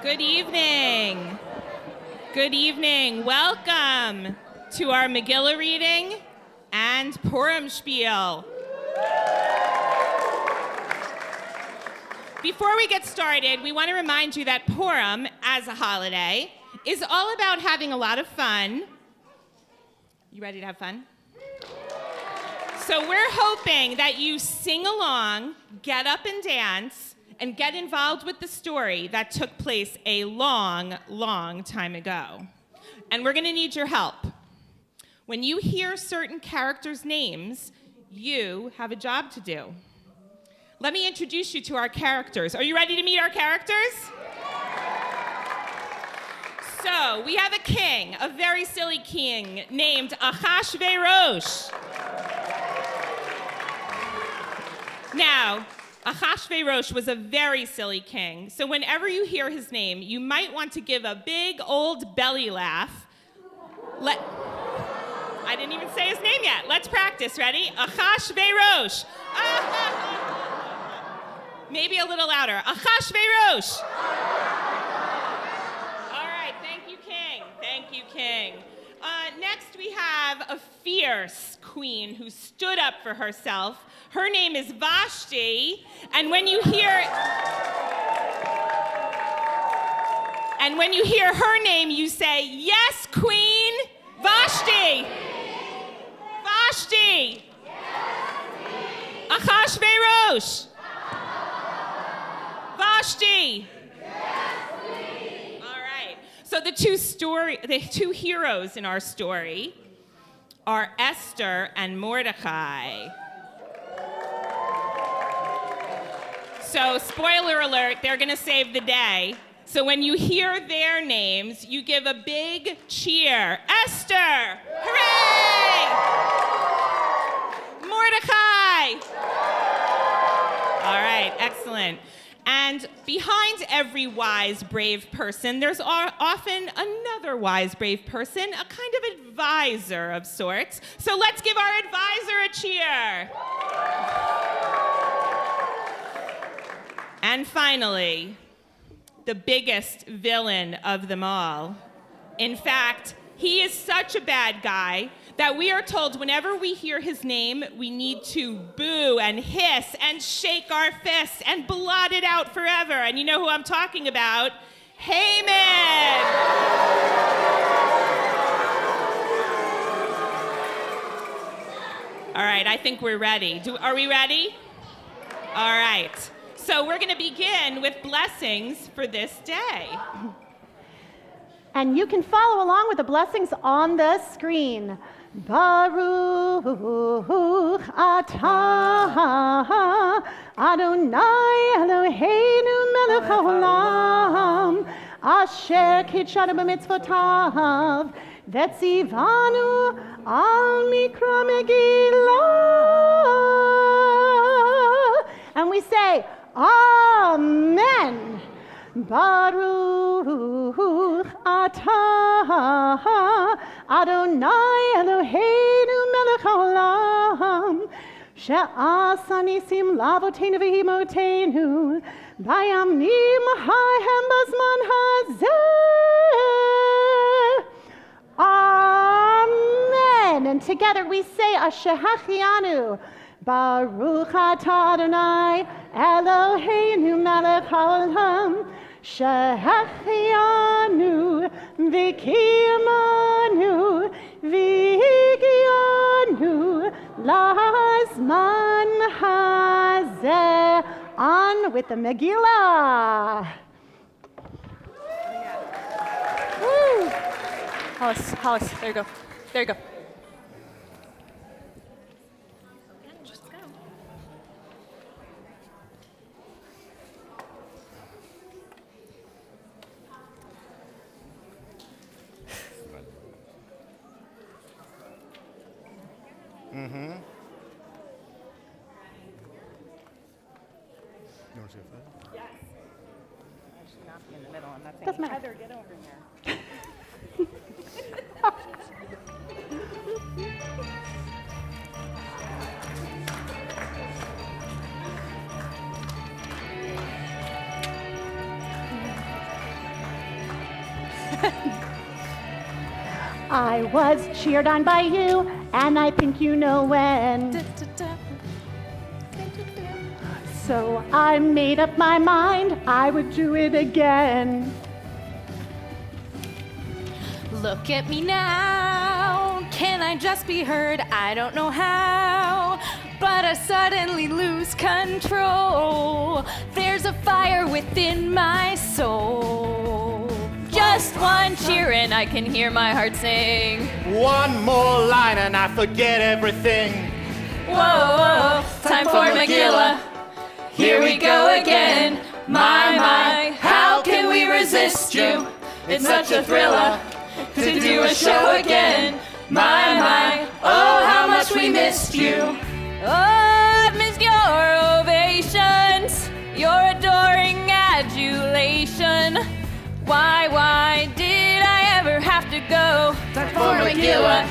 Good evening. Good evening. Welcome to our Megillah reading and Purim spiel. Before we get started, we want to remind you that Purim, as a holiday, is all about having a lot of fun. You ready to have fun? So we're hoping that you sing along, get up and dance, and get involved with the story that took place a long, long time ago. And we're going to need your help. When you hear certain characters' names, you have a job to do. Let me introduce you to our characters. Are you ready to meet our characters? So, we have a king, a very silly king, named Achashverosh. Now, Achashverosh was a very silly king, so whenever you hear his name, you might want to give a big old belly laugh. I didn't even say his name yet. Let's practice. Ready? Achashverosh. Maybe a little louder. Achashverosh. All right, thank you, king. Thank you, king. Next, we have a fierce queen who stood up for herself. Her name is Vashti, and when you hear her name, you say, "Yes, Queen, Vashti." Vashti. Achashverosh. Vashti. All right. So the two heroes in our story are Esther and Mordecai. So spoiler alert, they're going to save the day. So when you hear their names, you give a big cheer. Esther! Hooray! Mordecai! All right, excellent. And behind every wise, brave person, there's often another wise, brave person, a kind of advisor of sorts. So let's give our advisor a cheer. And finally, the biggest villain of them all. In fact, he is such a bad guy that we are told whenever we hear his name, we need to boo and hiss and shake our fists and blot it out forever. And you know who I'm talking about? Haman! All right, I think we're ready. Are we ready? All right. So we're going to begin with blessings for this day. And you can follow along with the blessings on the screen. Baruch atah Adonai Eloheinu melech haolam asher kitshanu b'mitzvotav v'tzivanu al mikra megillah. And we say, Amen. Baruch atah Adonai Eloheinu melech haolam she'asa nisim lavoteinu v'imotenu bayamim hahem bazman hazeh. Amen. And together we say, Ashehachianu. Baruch atah Adonai Eloheinu melech haolam shehachianu v'kiyamanu v'higianu lazman hazeh. On with the Megillah. Woo. Hollis, there you go. There you go. Mm-hmm. You want to see a photo? Yes. I should not be in the middle. I'm not saying, Doesn't matter. Heather, get over here. I was cheered on by you, and I think you know when. So I made up my mind I would do it again. Look at me now, can I just be heard? I don't know how, but I suddenly lose control. There's a fire within my soul. Just one cheer and I can hear my heart sing. One more line and I forget everything. Whoa, time for Megillah. Here we go again. My, how can we resist you? It's such a thriller to do a show again. My, oh, how much we missed you. Oh, I've missed your ovations, your adoring adulation. Why did I ever have to go? Time for Megillah,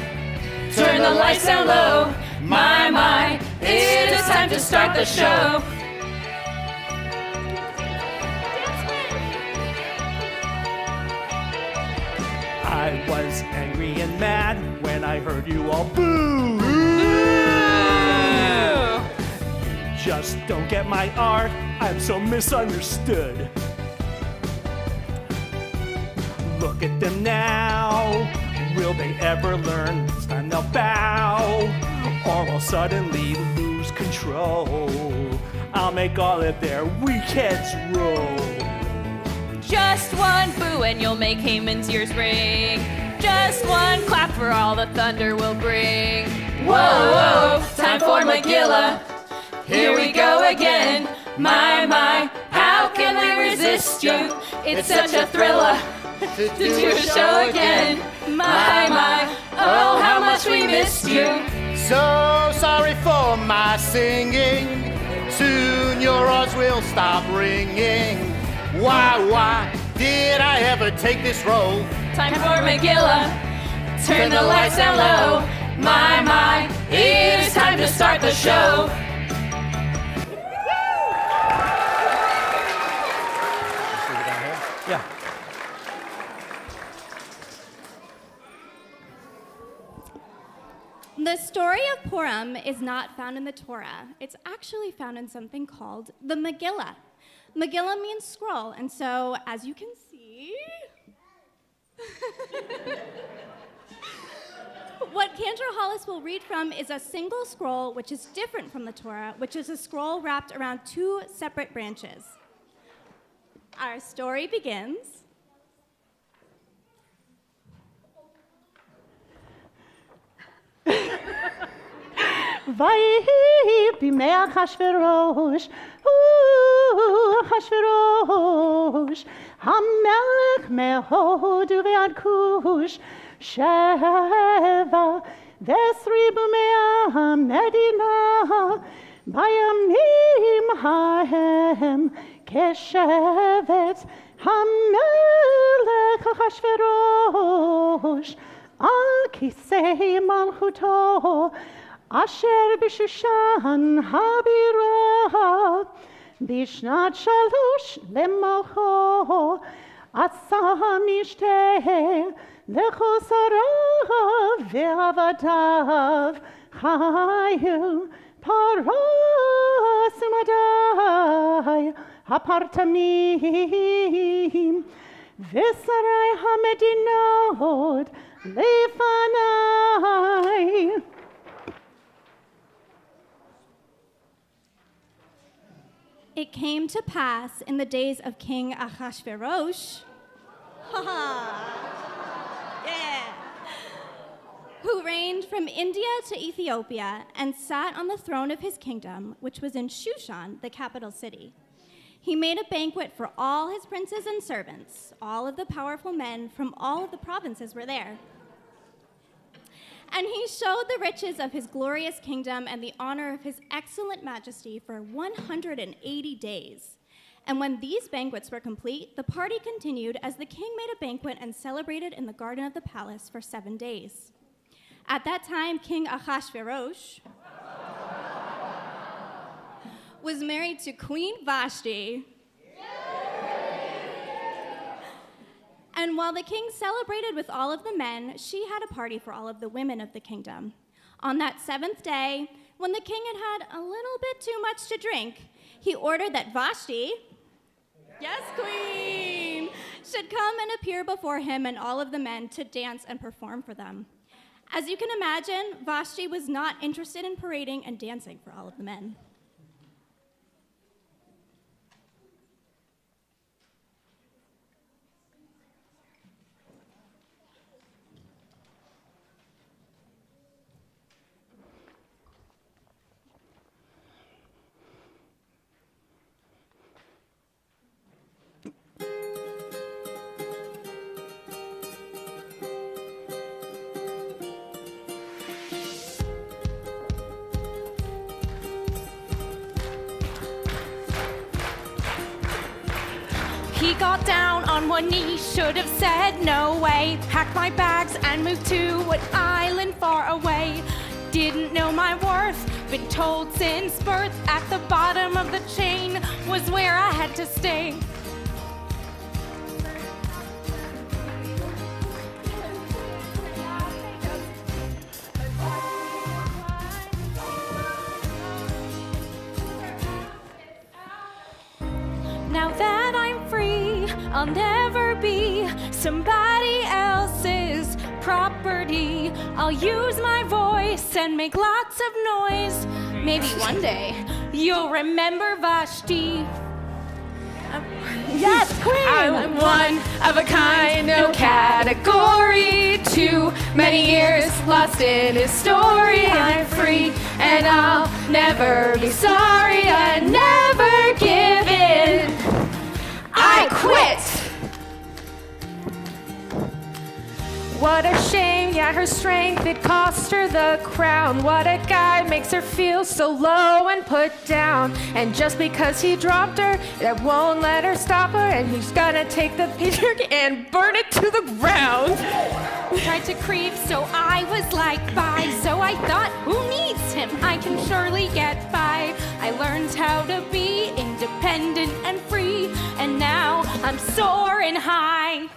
turn the lights down low. My, it is time to start the show. I was angry and mad when I heard you all boo. You just don't get my art, I'm so misunderstood. Look at them now, will they ever learn? This time they'll bow, or I'll suddenly lose control. I'll make all of their weak heads roll. Just one boo and you'll make Haman's ears ring. Just one clap for all the thunder will bring. Whoa, time for Megillah. Here we go again. My, how can we resist you? It's such a thriller to do a show again. My, oh, how much we missed you. So sorry for my singing. Soon your odds will stop ringing. Why did I ever take this role? Time for Megillah, turn the lights down low. My, it is time to start the show. Yeah. The story of Purim is not found in the Torah. It's actually found in something called the Megillah. Megillah means scroll, and so, as you can see, what Cantor Hollis will read from is a single scroll, which is different from the Torah, which is a scroll wrapped around two separate branches. Our story begins. ויהי בימי אחשוורוש, אחשוורוש, המלך מהודו ועד כוש, 27 המדינה, בימים ההם כשבט המלך אחשוורוש, על כיסא מלכותו, אשר בשושן הבירה, בשנת 3 למלכו, עשה משתה לחוסריו ועבדיו, חיו פרס ומדי הפרטמים, ושרי המדינות לפניי. It came to pass in the days of King Ahasuerus, who reigned from India to Ethiopia and sat on the throne of his kingdom, which was in Shushan, the capital city. He made a banquet for all his princes and servants. All of the powerful men from all of the provinces were there. And he showed the riches of his glorious kingdom and the honor of his excellent majesty for 180 days. And when these banquets were complete, the party continued as the king made a banquet and celebrated in the garden of the palace for 7 days. At that time, King Ahasuerus was married to Queen Vashti. And while the king celebrated with all of the men, she had a party for all of the women of the kingdom. On that 7th day, when the king had had a little bit too much to drink, he ordered that Vashti, yes, queen, should come and appear before him and all of the men to dance and perform for them. As you can imagine, Vashti was not interested in parading and dancing for all of the men. He got down on one knee, should have said no way. Packed my bags and moved to an island far away. Didn't know my worth, been told since birth. At the bottom of the chain was where I had to stay. Now that I'm free, I'll never be somebody else's property. I'll use my voice and make lots of noise. Maybe one day you'll remember Vashti. Yes, queen! I'm one of a kind, no category. Too many years lost in his story. I'm free and I'll never be sorry. I never give in. I quit. What a shame, yeah, her strength, it cost her the crown. What a guy makes her feel so low and put down. And just because he dropped her, that won't let her stop her. And he's gonna take the picture and burn it to the ground. Tried to creep, so I was like, bye. So I thought, who needs him? I can surely get by. I learned how to be independent and free. And now I'm soaring high.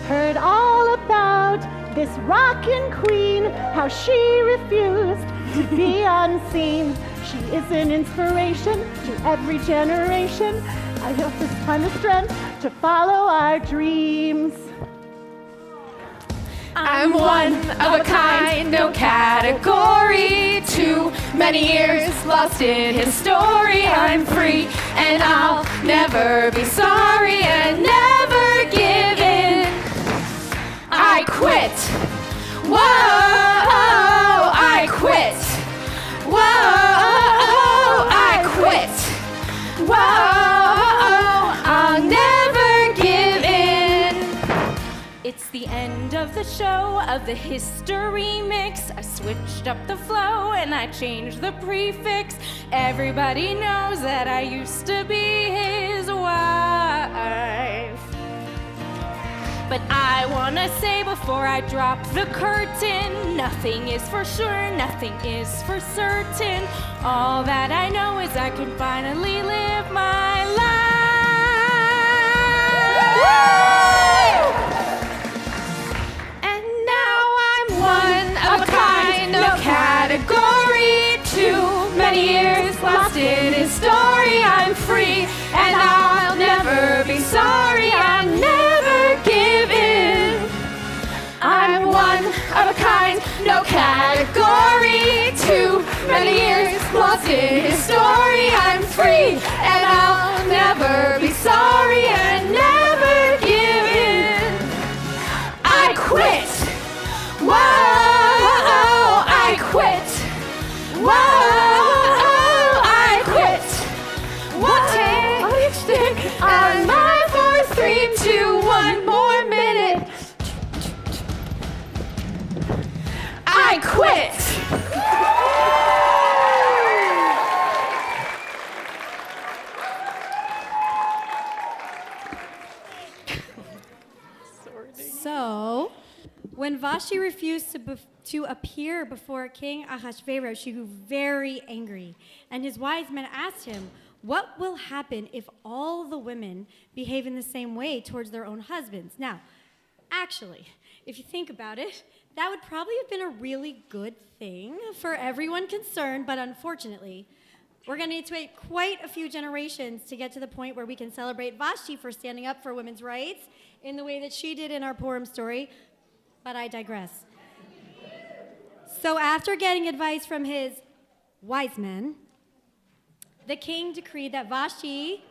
Heard all about this rockin' queen, how she refused to be unseen. She is an inspiration to every generation. I hope this find the strength to follow our dreams. I'm one of a kind, no category. Too many years lost in his story. I'm free and I'll never be sorry and never give in. I quit. Whoa, I quit. Whoa, I quit. Whoa, I'll never give in. It's the end of the show of the history mix. I switched up the flow and I changed the prefix. Everybody knows that I used to be his wife. But I wanna say before I drop the curtain, nothing is for sure, nothing is for certain. All that I know is I can finally live my life. And now I'm one of a kind, no category. Too many years lost in his story. I'm free and I'll never be sorry. I'll never give in. I'm one of a kind, no category. Too many years lost in his story. I'm free and I'll never be sorry and never give in. I quit. Whoa, I quit. Whoa, I quit. What take on my 4, 3, 2, 1 more minute. I quit. So, when Vashti refused to appear before King Ahasuerus, she grew very angry. And his wise men asked him, What will happen if all the women behave in the same way towards their own husbands? Now, actually, if you think about it, that would probably have been a really good thing for everyone concerned, but unfortunately, we're going to need to wait quite a few generations to get to the point where we can celebrate Vashti for standing up for women's rights in the way that she did in our Purim story, but I digress. So after getting advice from his wise men, the king decreed that Vashti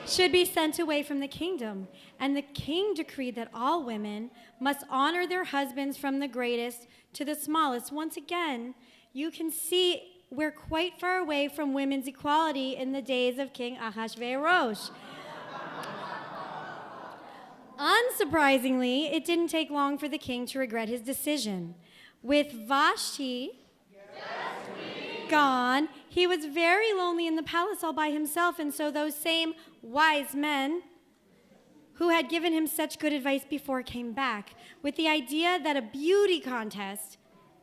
should be sent away from the kingdom. And the king decreed that all women must honor their husbands from the greatest to the smallest. Once again, you can see we're quite far away from women's equality in the days of King Ahasuerus. Unsurprisingly, it didn't take long for the king to regret his decision. With Vashti gone, he was very lonely in the palace all by himself, and so those same wise men who had given him such good advice before came back with the idea that a beauty contest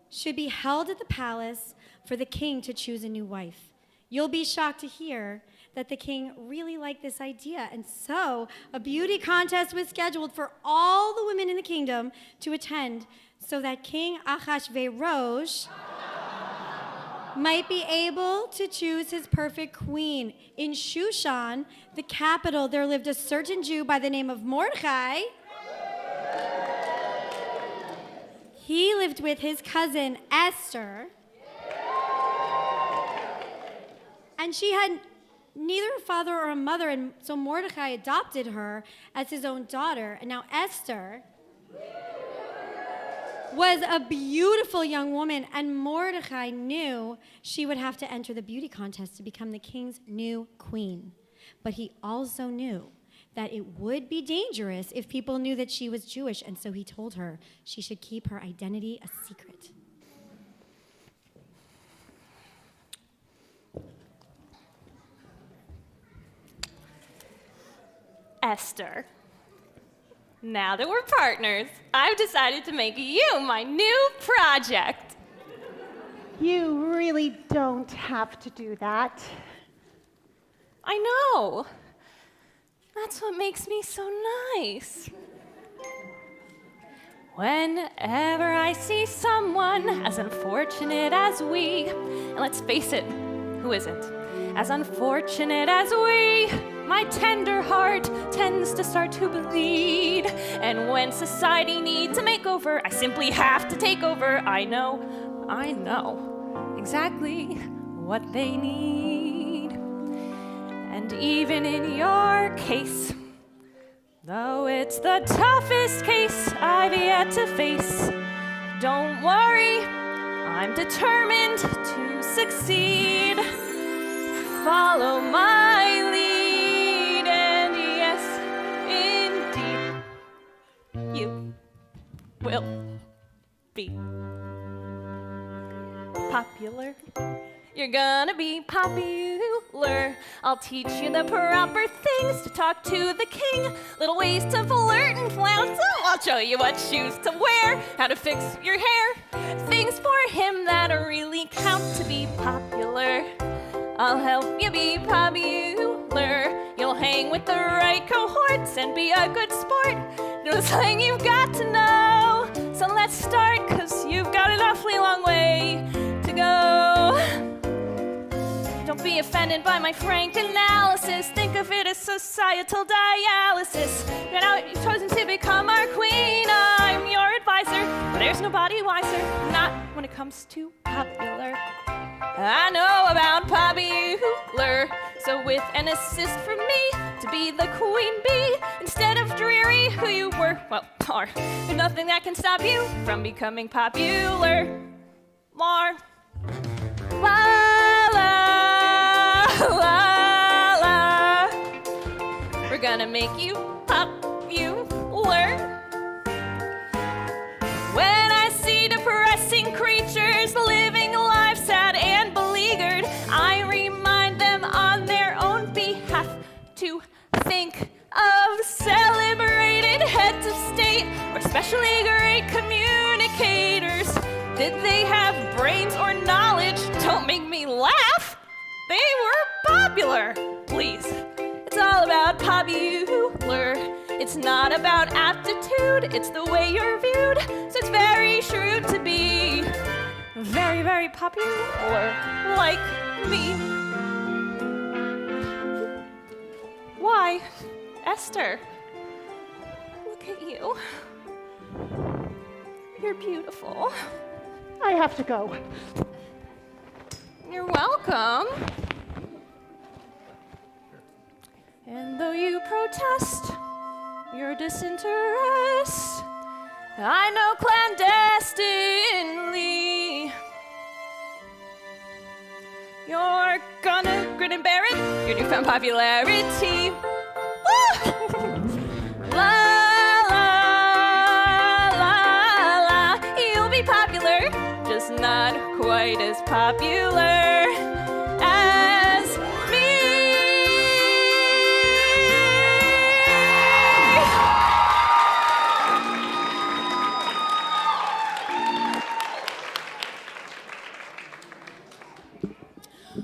should be held at the palace for the king to choose a new wife. You'll be shocked to hear that the king really liked this idea, and so a beauty contest was scheduled for all the women in the kingdom to attend so that King Ahasuerus might be able to choose his perfect queen. In Shushan, the capital, there lived a certain Jew by the name of Mordecai. He lived with his cousin Esther, and she had neither a father or a mother, and so Mordecai adopted her as his own daughter. And now Esther was a beautiful young woman, and Mordecai knew she would have to enter the beauty contest to become the king's new queen. But he also knew that it would be dangerous if people knew that she was Jewish, and so he told her she should keep her identity a secret. Esther, now that we're partners, I've decided to make you my new project. You really don't have to do that. I know. That's what makes me so nice. Whenever I see someone as unfortunate as we, and let's face it, who isn't? As unfortunate as we, my tender heart tends to start to bleed. And when society needs a makeover, I simply have to take over. I know exactly what they need. And even in your case, though it's the toughest case I've yet to face, don't worry, I'm determined to succeed. Follow my lead, and yes, indeed, you will be popular. You're gonna be popular. I'll teach you the proper things to talk to the king, little ways to flirt and flounce. I'll show you what shoes to wear, how to fix your hair, things for him that really count to be popular. I'll help you be popular. You'll hang with the right cohorts and be a good sport. There's something you've got to know. So let's start, 'cause you've got an awfully long way to go. Don't be offended by my frank analysis. Think of it as societal dialysis. You're now chosen to become our queen. I'm your advisor, but there's nobody wiser. Not when it comes to popular. I know about popular, so with an assist from me to be the queen bee instead of dreary who you were, well, are, there's nothing that can stop you from becoming popular. More. La la la la. We're gonna make you popular. When I see depressing creatures living lives sad and beleaguered, I remind them on their own behalf to think of celebrated heads of state or especially great communicators. Did they have brains or knowledge? Don't make me laugh. It's not about aptitude, it's the way you're viewed. So it's very shrewd to be very, very popular like me. Why, Esther, look at you. You're beautiful. I have to go. You're welcome. And though you protest your disinterest, I know clandestinely you're gonna grin and bear it, your newfound popularity. Woo! La la la la, you'll be popular, just not quite as popular as me.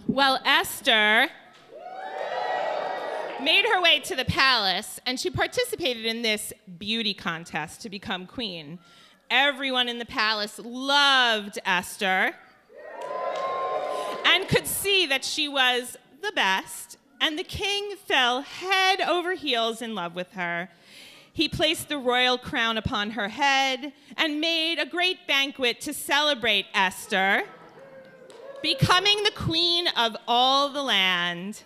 Well, Esther made her way to the palace, and she participated in this beauty contest to become queen. Everyone in the palace loved Esther and could see that she was the best, and the king fell head over heels in love with her. He placed the royal crown upon her head and made a great banquet to celebrate Esther becoming the queen of all the land.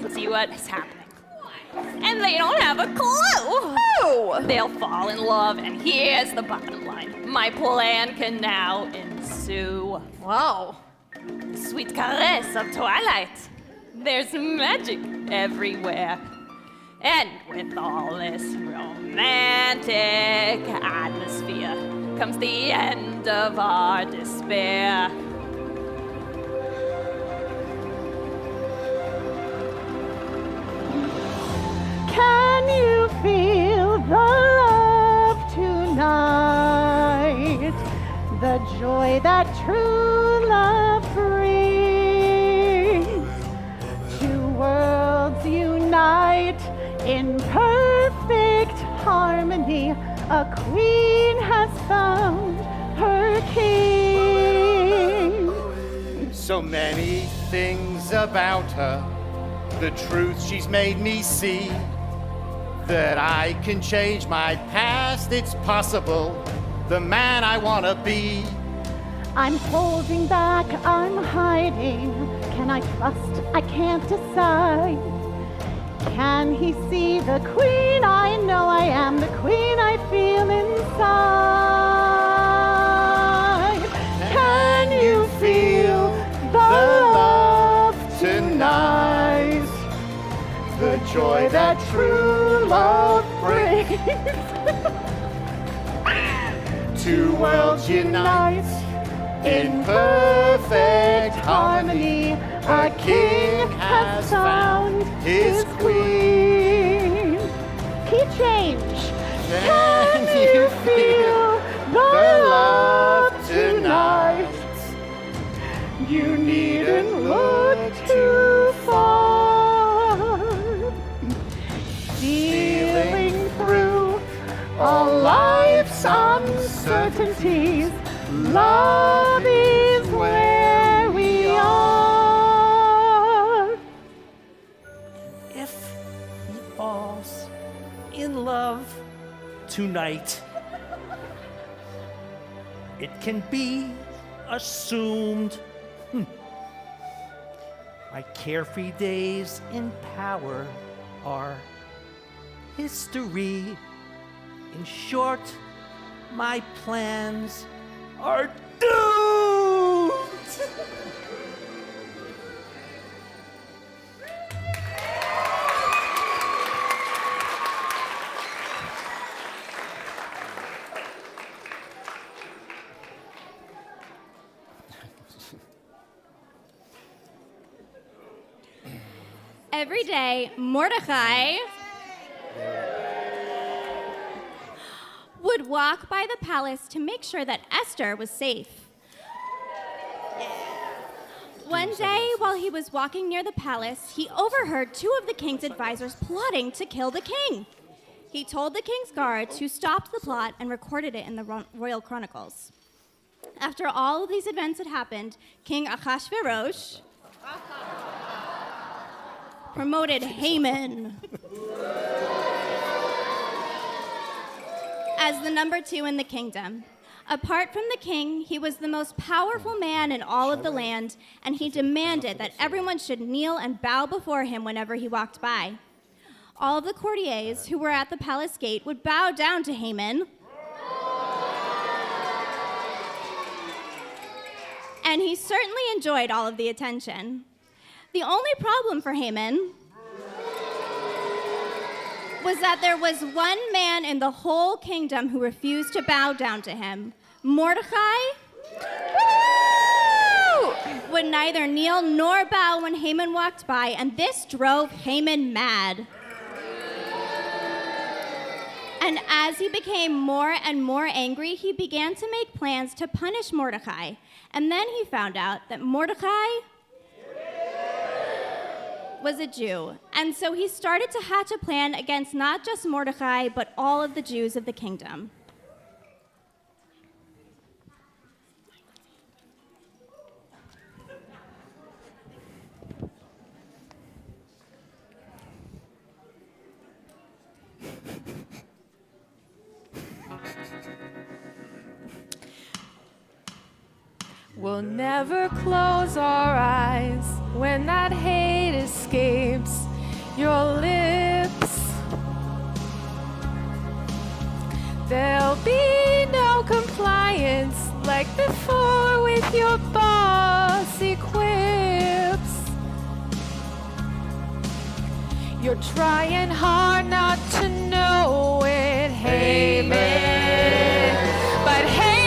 See what is happening. And they don't have a clue. Oh. They'll fall in love, and here's the bottom line. My plan can now ensue. Whoa. Sweet caress of twilight. There's magic everywhere. And with all this romantic atmosphere comes the end of our despair. Can you feel the love tonight? The joy that true love brings. Two worlds unite in perfect harmony. A queen has found her king. So many things about her, the truth she's made me see. That I can change my past, it's possible, the man I want to be. I'm holding back, I'm hiding. Can I trust? I can't decide. Can he see the queen? I know I am the queen I feel inside. Can you feel the love tonight? The joy that true love brings. Two worlds unite in perfect harmony. A king has found his queen. Key change. Can you feel the love tonight? You needn't look too far. Stealing through all life's uncertainties, love is where we are. If he falls in love tonight, it can be assumed. My carefree days in power are history. In short, my plans are doomed. Every day, Mordecai would walk by the palace to make sure that Esther was safe. One day, while he was walking near the palace, he overheard two of the king's advisors plotting to kill the king. He told the king's guards, who stopped the plot and recorded it in the royal chronicles. After all of these events had happened, King Ahasuerus promoted Haman as the number 2 in the kingdom. Apart from the king, he was the most powerful man in all of the land, and he demanded that everyone should kneel and bow before him whenever he walked by. All of the courtiers who were at the palace gate would bow down to Haman, and he certainly enjoyed all of the attention. The only problem for Haman was that there was one man in the whole kingdom who refused to bow down to him. Mordecai would neither kneel nor bow when Haman walked by, and this drove Haman mad. And as he became more and more angry, he began to make plans to punish Mordecai. And then he found out that Mordecai was a Jew. And so he started to hatch a plan against not just Mordecai, but all of the Jews of the kingdom. We'll never close our eyes when that hate escapes your lips. There'll be no compliance like before with your bossy quips. You're trying hard not to know it, Haman. But Haman,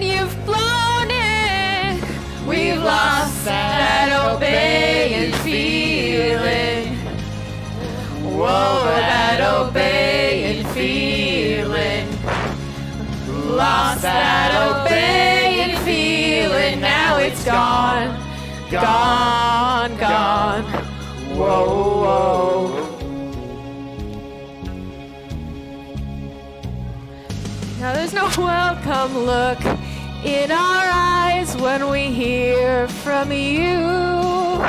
you've blown it. We've lost that obeying feeling. Whoa, that obeying feeling. Lost that obeying feeling. Now it's gone, gone, gone. Whoa, whoa. Now there's no welcome look in our eyes when we hear from you.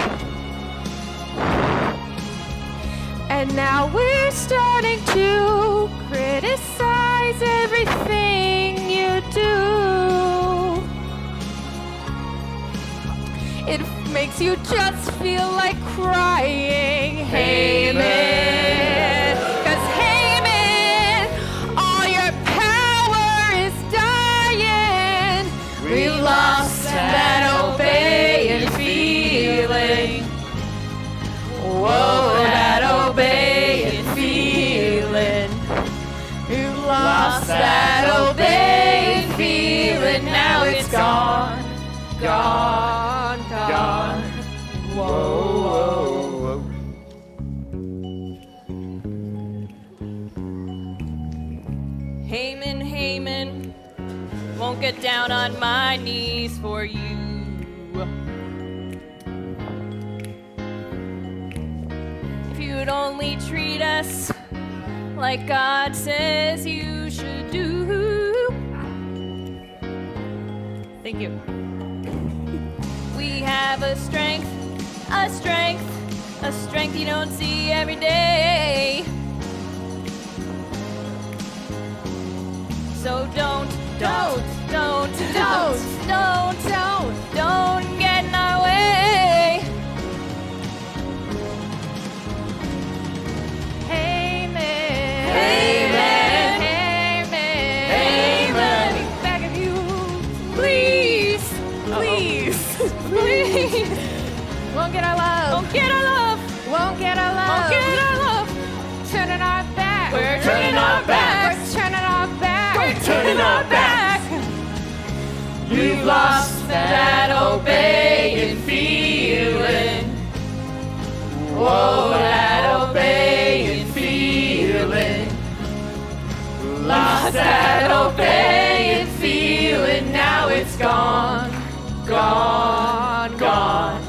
And now we're starting to criticize everything you do. It makes you just feel like crying, Haman. 'Cause Haman, all your power is dying. We lost that obeying feeling. Whoa, that obeying feeling. You lost that obeying feeling. Now it's gone, gone, gone. Whoa, whoa. Haman, Haman, won't get down on my knees for you. If you'd only treat us like God says you should do. Thank you. We have a strength, a strength, a strength you don't see every day. So don't get in our way. Haman, Haman, Haman, Haman. Back of you, please, please, please. Won't get our love, won't get our love, won't get our love, won't get our love. Turning our back, we're turning our back, we're turning our back, we're turning our back. You've lost that obeying feeling. that old pagan feeling, now it's gone, gone, gone.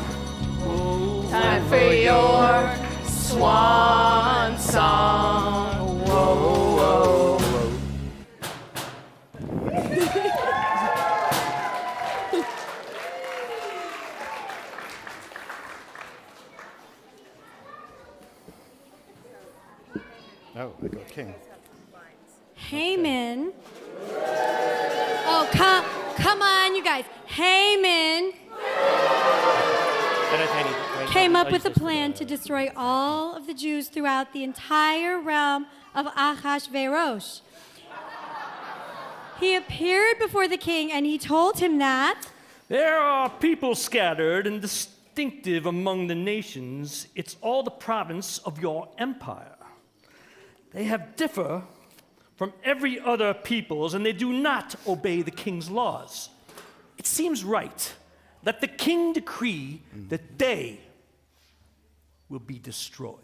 Time for your swan song. Whoa, whoa. Oh, I got king. Haman. Oh, come on, you guys. Haman came up with a plan to destroy all of the Jews throughout the entire realm of Ahasuerus. He appeared before the king and he told him that There are people scattered and distinctive among the nations. It's all the province of your empire. They have differ from every other peoples, and they do not obey the king's laws. It seems right that the king decree that they will be destroyed.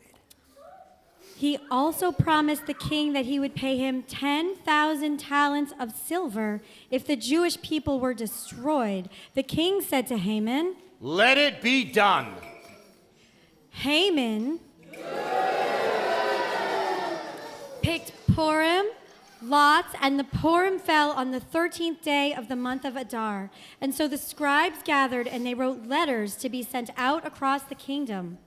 he also promised the king that he would pay him 10,000 talents of silver if the Jewish people were destroyed. The king said to Haman, Let it be done. Haman picked Purim, lots, and the Purim fell on the 13th day of the month of Adar. And so the scribes gathered and they wrote letters to be sent out across the kingdom.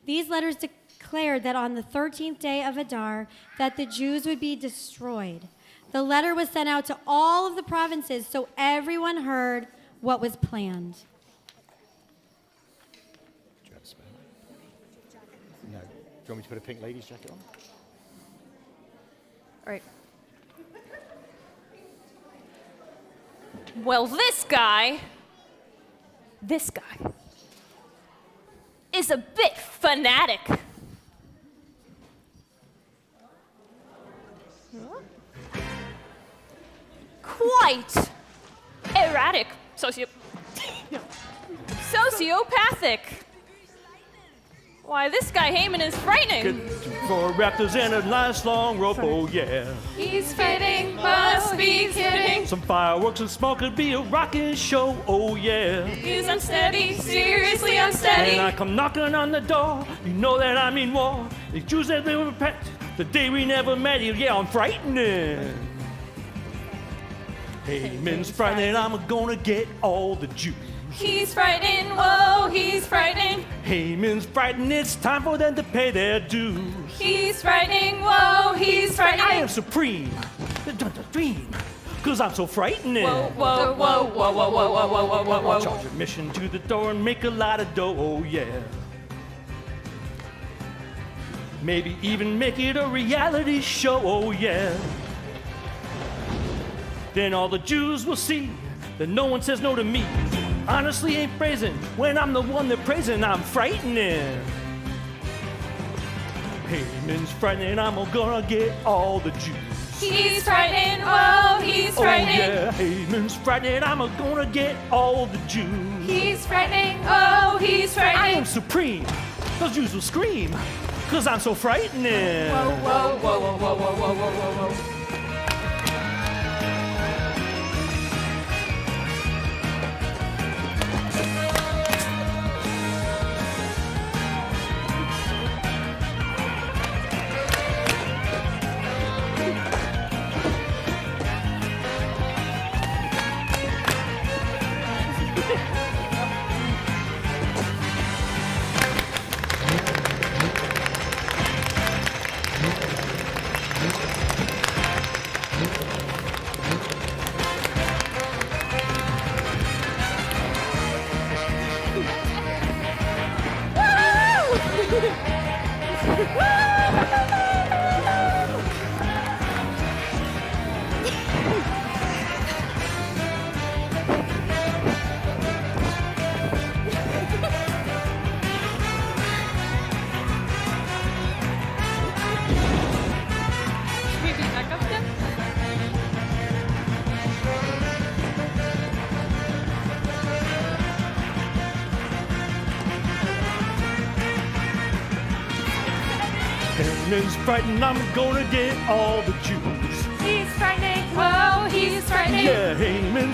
These letters declared that on the 13th day of Adar that the Jews would be destroyed. The letter was sent out to all of the provinces so everyone heard what was planned. Do you have a spare? No. Do you want me to put a pink lady's jacket on? All right. Well, this guy is a bit fanatic. Quite erratic, sociopathic. Why, this guy Haman is frightening. For raptors and a nice long rope, oh yeah. He's fitting, must be kidding. Some fireworks and smoke could be a rockin' show, oh yeah. He's unsteady, seriously unsteady. When I come knocking on the door, you know that I mean war. The Jews that live with pet, the day we never met, yeah, I'm frightening. Haman's frightening, I'm gonna get all the Jews. He's frightening, whoa, he's frightening. Haman's frightening, it's time for them to pay their dues. He's frightening, whoa, he's frightening. I am supreme, the dream, cause I'm so frightening. Whoa, whoa, whoa, whoa, whoa, whoa, whoa, whoa, whoa, whoa. I'll charge admission to the door and make a lot of dough, oh yeah. Maybe even make it a reality show, oh yeah. Then all the Jews will see that no one says no to me. Honestly ain't praising when I'm the one they're praising, I'm frightening. Haman's frightening, I'm gonna get all the Jews. He's frightening, whoa, he's frightening. Oh yeah, Haman's frightening, I'm gonna get all the Jews. He's frightening, oh, he's frightening. I am supreme, those Jews will scream, cause I'm so frightening. Whoa, whoa, whoa, whoa, whoa, whoa, whoa, whoa, whoa. Haman's frightening, I'm gonna get all the Jews. He's frightening,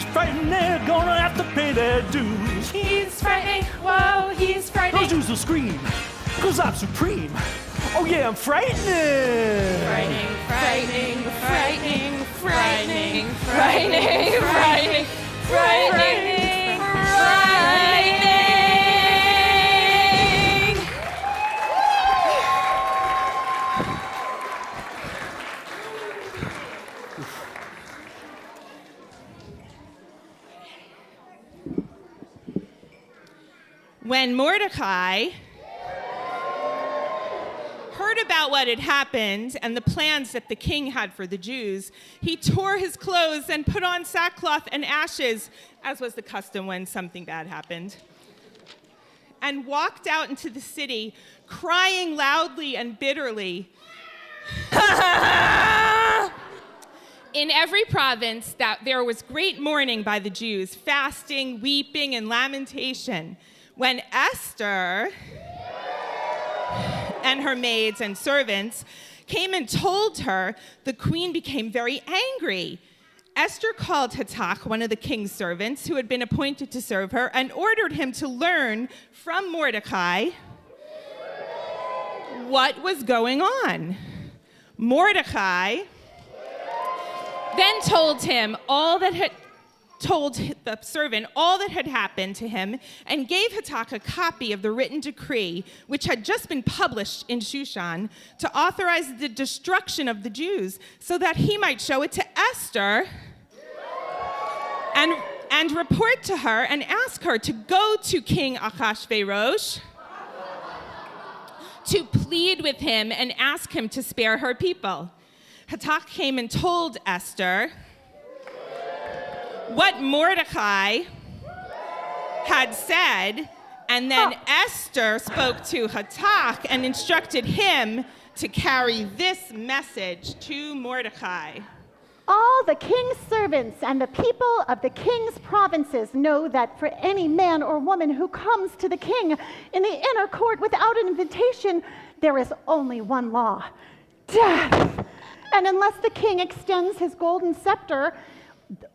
He's frightened they're gonna have to pay their dues. He's frightening, whoa, he's frightening. Those Jews will scream, 'cause I'm supreme. Oh yeah, I'm frightening. Frightening, frightening, frightening, frightening, frightening, frightening, frightening, frightening. When Mordecai heard about what had happened and the plans that the king had for the Jews, he tore his clothes and put on sackcloth and ashes, as was the custom when something bad happened, and walked out into the city, crying loudly and bitterly. In every province that there was great mourning by the Jews, fasting, weeping, and lamentation. When Esther and her maids and servants came and told her, the queen became very angry. Esther called Hatak, one of the king's servants, who had been appointed to serve her, and ordered him to learn from Mordecai what was going on. Mordecai then told the servant all that had happened to him, and gave Hatak a copy of the written decree, which had just been published in Shushan, to authorize the destruction of the Jews, so that he might show it to Esther and report to her and ask her to go to King Ahasuerus to plead with him and ask him to spare her people. Hatak came and told Esther what Mordecai had said, and then Esther spoke to Hatak and instructed him to carry this message to Mordecai. All the king's servants and the people of the king's provinces know that for any man or woman who comes to the king in the inner court without an invitation, there is only one law: death. And unless the king extends his golden scepter,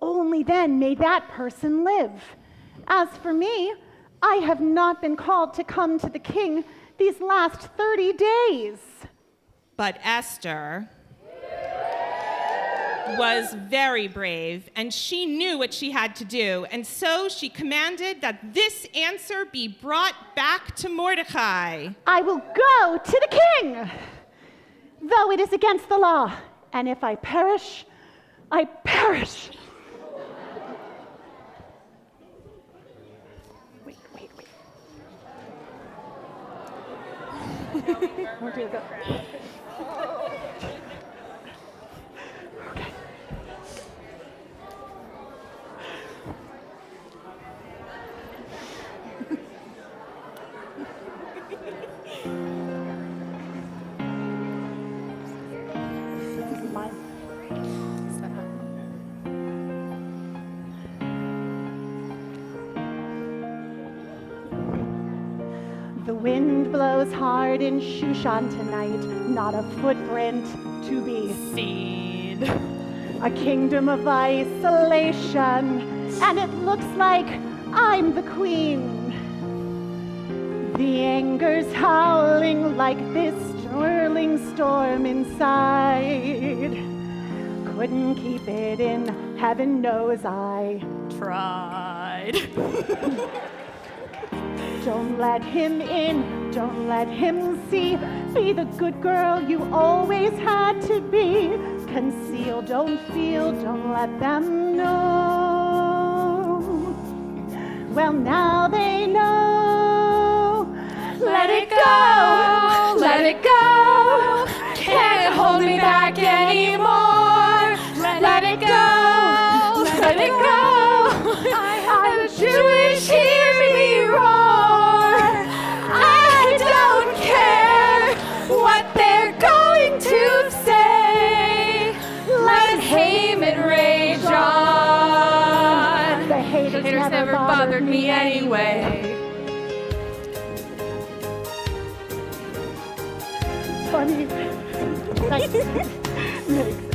only then may that person live. As for me, I have not been called to come to the king these last 30 days. But Esther was very brave, and she knew what she had to do, and so she commanded that this answer be brought back to Mordecai. I will go to the king, though it is against the law, and if I perish, I perish. Wait. Where do you go? Okay. This is mine. The wind blows hard in Shushan tonight, not a footprint to be seen. A kingdom of isolation, and it looks like I'm the queen. The anger's howling like this swirling storm inside. Couldn't keep it in, heaven knows I tried. Don't let him in, don't let him see. Be the good girl you always had to be. Conceal, don't feel, don't let them know. Well, now they know. Let it go, let it go. Can't hold me back anymore. Let it go, let it go. I'm Jewish, hear me roar. I don't care what they're going to say. Let Haman rage on. The haters Never bothered me anyway. Funny. Makes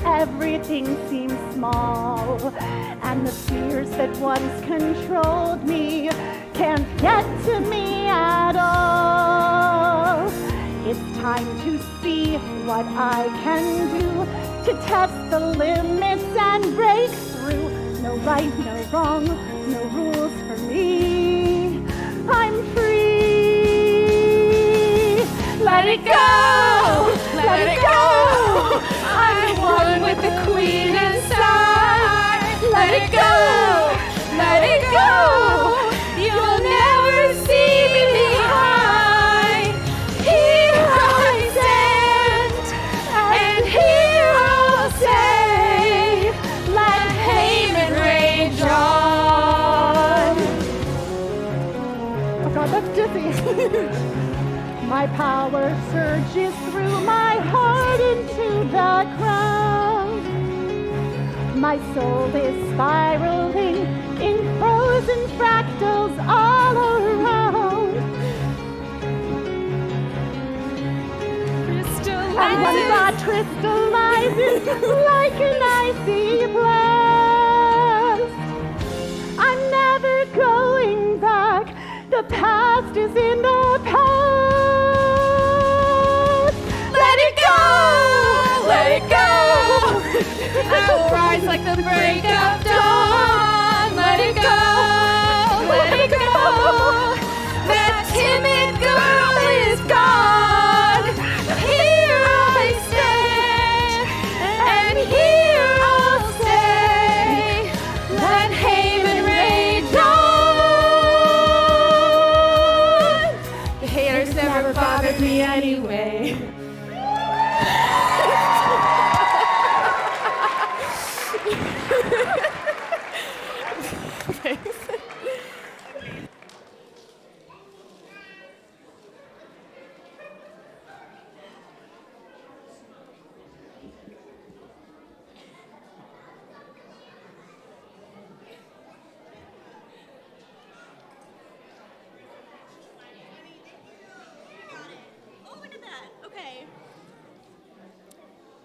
everything seem small, and the fears that once controlled me can't get to me at all. It's time to see what I can do to test the limits and break through. No right, no wrong, no rules for me. I'm free. Let it go, let it go. I'm one with the queen inside. Let it go, let it go. You'll never see me behind. Here I stand, and here I'll stay. Let Haman rage on. Oh God, that's dizzy. My power surges through my heart into the crowd. My soul is spiraling in frozen fractals all around. And one thought crystallizes like an icy blast. I'm never going back. The past is in the past. Let it go! Let it go! I will rise like the break of dawn. Let it go! Let it go! That timid girl is gone. Here I stand, and here I'll stay. Let Haman rage on. The haters never bothered me anyway.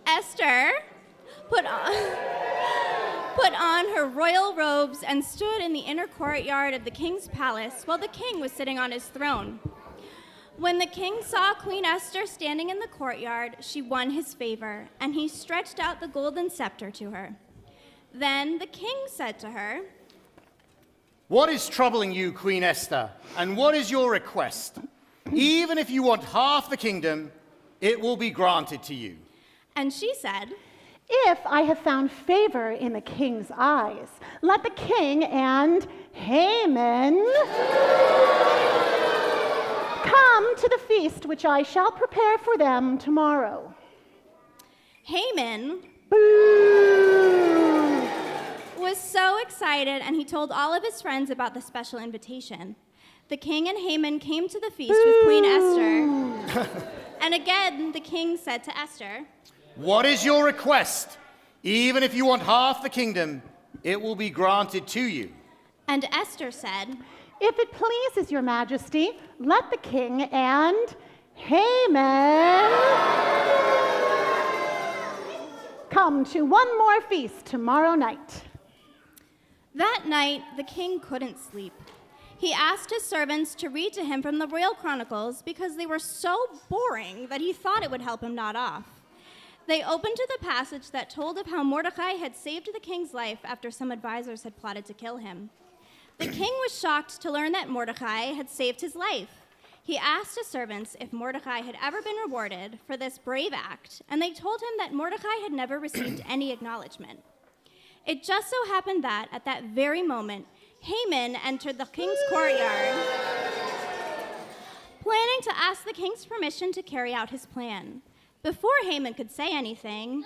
Esther put on her royal robes and stood in the inner courtyard of the king's palace while the king was sitting on his throne. When the king saw Queen Esther standing in the courtyard, she won his favor, and he stretched out the golden scepter to her. Then the king said to her, What is troubling you, Queen Esther, and what is your request? Even if you want half the kingdom, it will be granted to you. And she said, If I have found favor in the king's eyes, let the king and Haman come to the feast which I shall prepare for them tomorrow. Haman Boo! was so excited, and he told all of his friends about the special invitation. The king and Haman came to the feast with Queen Esther. And again, the king said to Esther, What is your request? Even if you want half the kingdom, it will be granted to you. And Esther said, If it pleases your majesty, let the king and Haman come to one more feast tomorrow night. That night, the king couldn't sleep. He asked his servants to read to him from the royal chronicles because they were so boring that he thought it would help him nod off. They opened to the passage that told of how Mordecai had saved the king's life after some advisors had plotted to kill him. The king was shocked to learn that Mordecai had saved his life. He asked his servants if Mordecai had ever been rewarded for this brave act, and they told him that Mordecai had never received any acknowledgement. It just so happened that, at that very moment, Haman entered the king's courtyard, planning to ask the king's permission to carry out his plan. Before Haman could say anything,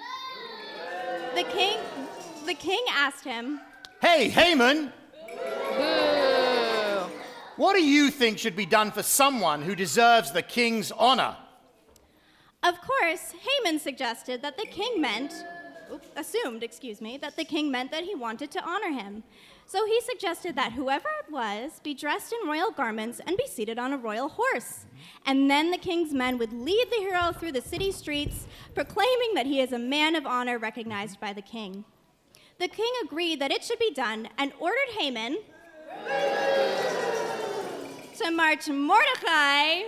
the king asked him, Hey, Haman! What do you think should be done for someone who deserves the king's honor? Of course, Haman suggested that the king assumed that the king meant that he wanted to honor him. So he suggested that whoever it was be dressed in royal garments and be seated on a royal horse. And then the king's men would lead the hero through the city streets, proclaiming that he is a man of honor recognized by the king. the king agreed that it should be done and ordered Haman to march Mordecai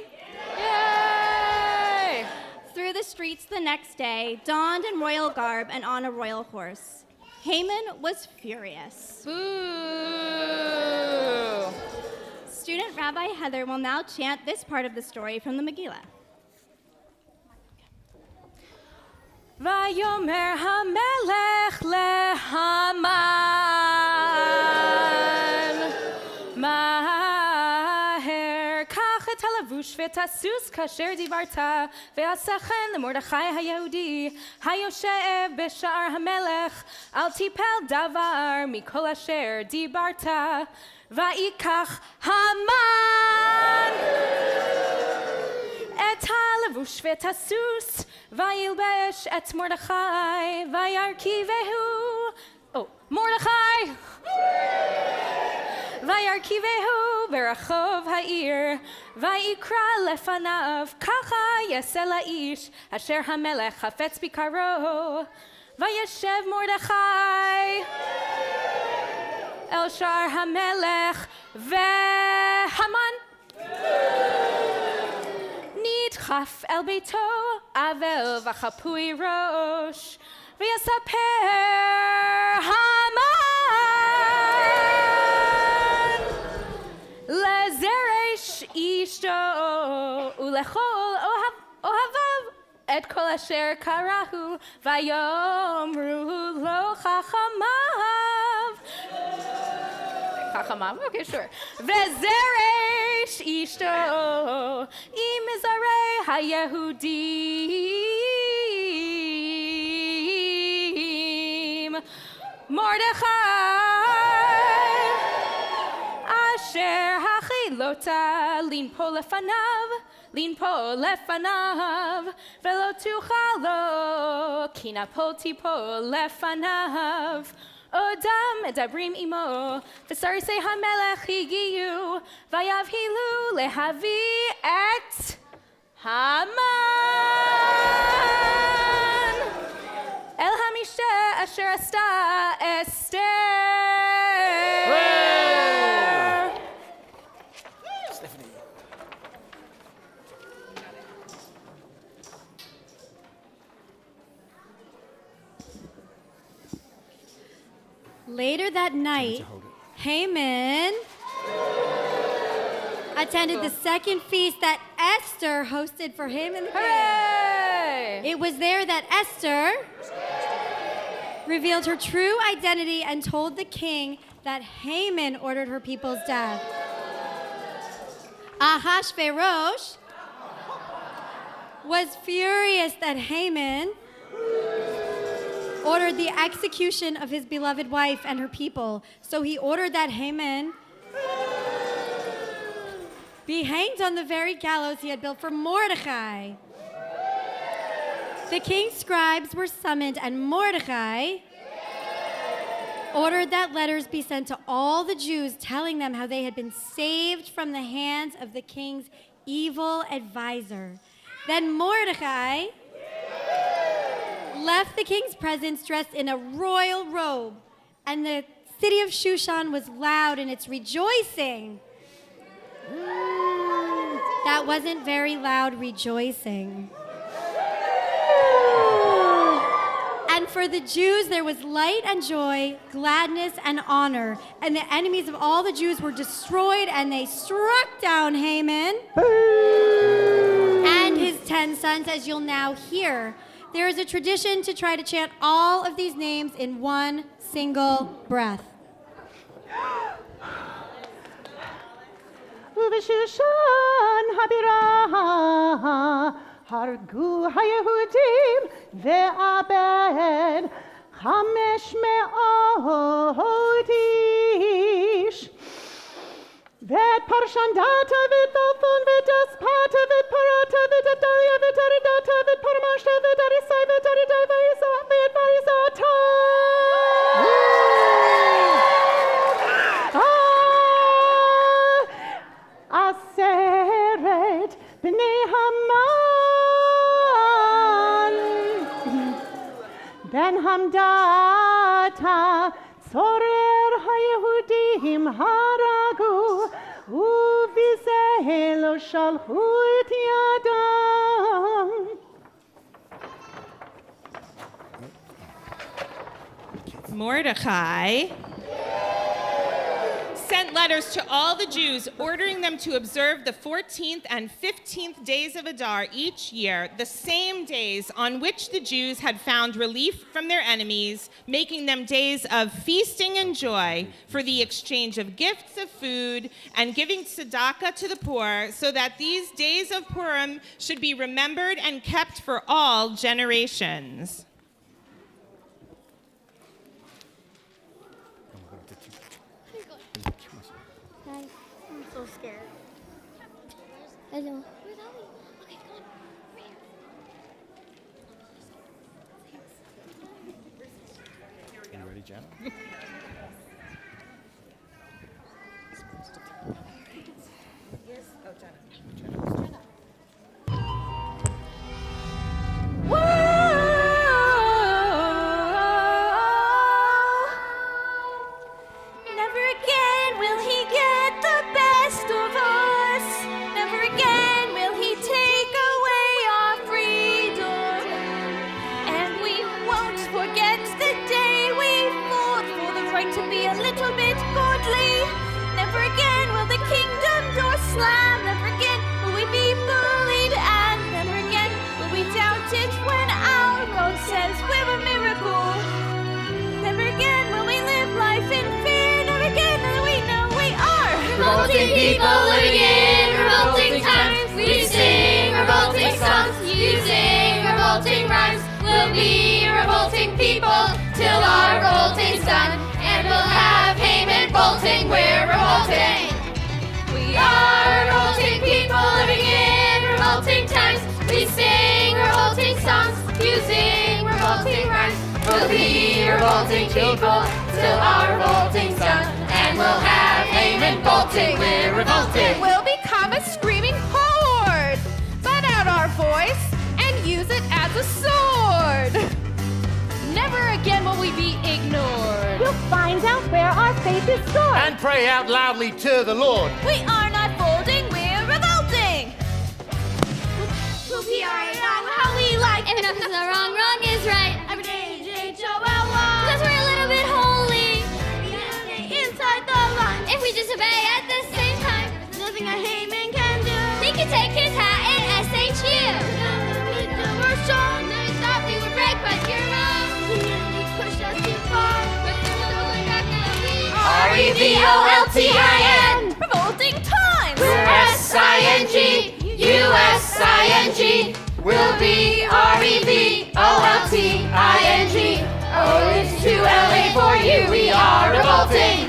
Yay! through the streets the next day, donned in royal garb and on a royal horse. Haman was furious. Boo! Student Rabbi Heather will now chant this part of the story from the Megillah. Vayomer hamelech leHaman Maher kach et halavush v'et hasus kasher divarta ve'asachen leMordechai hayehudi hayoshev b'sha'ar hamelech al tipel davar mikol asher dibarta va'ikach Haman et halavush v'et hasus vayilbesh et Mordechai vayarkivehu. Oh, Mordechai! Vayarkivehu berachov ha'ir vayikra lefanav kacha yaseh la'ish asher hamelech hafetz bikaro vayeshev Mordechai el shar hamelech veHaman nidchaf el beito avel v'chapui rosh v'yasaper Haman lezeresh ishto ulechol ohavav et kol asher karahu vayomru lo chachamav. Chachamav? Okay, sure. Vezeresh ishto imizarei hayehudim Mordechai asher hachilota linpo lefanav velo tuchalo kinapolti po lefanav Odam medabrim imo, v'sarisei hamelech higiyu, vayavhilu lehavi et Haman el hamisheh asher asta Esther. Stephanie. Later that night, Haman attended the second feast that Esther hosted for him and the king. Hooray! It was there that Esther revealed her true identity and told the king that Haman ordered her people's death. Ahasuerus was furious that Haman ordered the execution of his beloved wife and her people. So he ordered that Haman be hanged on the very gallows he had built for Mordecai. The king's scribes were summoned, and Mordecai ordered that letters be sent to all the Jews telling them how they had been saved from the hands of the king's evil advisor. Then Mordecai left the king's presence dressed in a royal robe, and the city of Shushan was loud in its rejoicing. That wasn't very loud rejoicing. And for the Jews, there was light and joy, gladness and honor. And the enemies of all the Jews were destroyed, and they struck down Haman and his 10 sons, as you'll now hear. There is a tradition to try to chant all of these names in one single breath. ובשושן הבירה הרגו היהודים ועבד 500 איש. ואת פרשנדתה ואת דלפון ואת אספתה ואת פרתה ואת אדליה ואת ארידתה ואת פרמשתה ואת אריסי ואת ארידי ואת בריזתה. עשרת בני המן בן המדתה אלוהים הרגו, ובזה לא שלחו את ידם. Mordecai sent letters to all the Jews ordering them to observe the 14th and 15th days of Adar each year, the same days on which the Jews had found relief from their enemies, making them days of feasting and joy for the exchange of gifts of food and giving tzedakah to the poor, so that these days of Purim should be remembered and kept for all generations. I'm so scared. Hello. Where's Ollie? Okay, come on. Over here. You ready, Jenna? Never again will he get the best of us. Never again will he take away our freedom. And we won't forget the day we fought for the right to be a little bit godly. Never again will the kingdom door slam. Never again will we be bullied. And never again will we doubt it when our God says we're a miracle. Never again will we live life in fear. Never again will we know we are Revolting people living in revolting times. We sing revolting songs using revolting rhymes. We'll be revolting people till our revolting's done. And we'll have Haman bolting, we're revolting. We are revolting people living in revolting times. We sing revolting songs using revolting rhymes. We'll be revolting people till our revolting's done. And we'll have Haman bolting, we're revolting. We'll become a screaming horde. Let out our voice and use it as a sword. Never again will we be ignored. We'll find out where our faith is stored. And pray out loudly to the Lord. We are not folding, we're revolting. We'll be alright how we like. If enough is wrong, wrong is right. Every day, J-H-O-L-Y. Cause we're a little bit holy. Inside the line. If we disobey at the same time, Nothing a Haman can do. he could take his hat and SHU. We're strong. They thought we would break, but you're wrong. Push us too far. But we're going back now. R-E-V-O-L-T-I-N. Revolting times. We're S-I-N-G, U-S-I-N-G. We'll be R-E-V-O-L-T-I-N-G. Oh, it's too LA for you. We are revolting.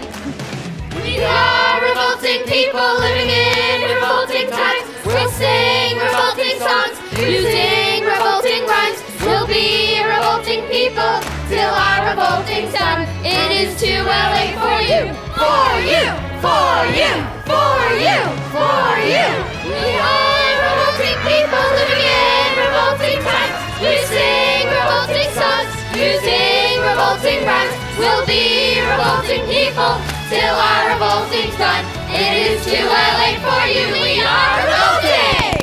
We are revolting people living in revolting times. We'll sing revolting songs using revolting rhymes. We'll be revolting people till our revolting's done. It is too LA for you. For you. For you. For you. For you. We are revolting people living in revolting times. We sing revolting songs using revolting rhymes. We'll be revolting people till our revolting's done. It is too LA for you. We are revolting.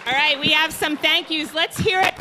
All right, we have some thank yous. Let's hear it.